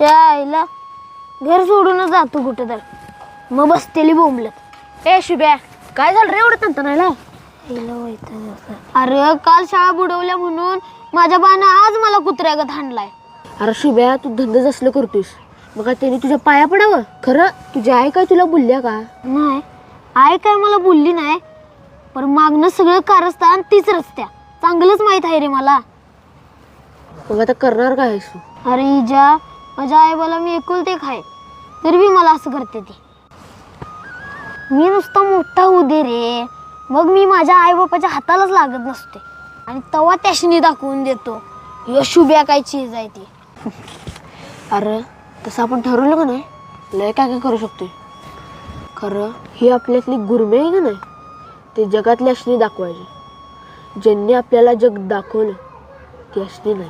शाळेला घर सोडूनच जातो कुठं तर, मग बसतेली बोंबलत. ए शुभ्या, काय झालं रे एवढं तंतनायला? अरे काल शाळा बुडवल्या म्हणून माझ्या बानं आज मला कुत्र्यागत हाणलाय. अरे शुभ्या, तू धंदा असलं करतोस, मग काय त्याने तुझ्या पाया पडावं? खरं तुझी आई काय तुला बोलल्या का? नाही, आई काय मला बोलली नाही, पण मागणं सगळं कारस्थान तीच रस्त्या, चांगलंच माहित आहे रे मला. मग आता करणार काय आहेस तू? अरे इजा, माझ्या आईबाला मी एकुलते एक आहे, तरी बी मला असं करते ती. मी नुसता मोठा होऊ दे रे, मग मी माझ्या आईबापाच्या हातालाच लागत नसते आणि तवा त्याशनी दाखवून देतो शुभ्या काय चीज आहे ती. अरे तसं आपण ठरवलं का नाही, लय काय काय करू शकतोय. खरं ही आपल्यातली गुरमे आहे का नाही, ते जगातल्या अशनी दाखवायचे. ज्यांनी आपल्याला जग दाखवलं ती अशनी नाही.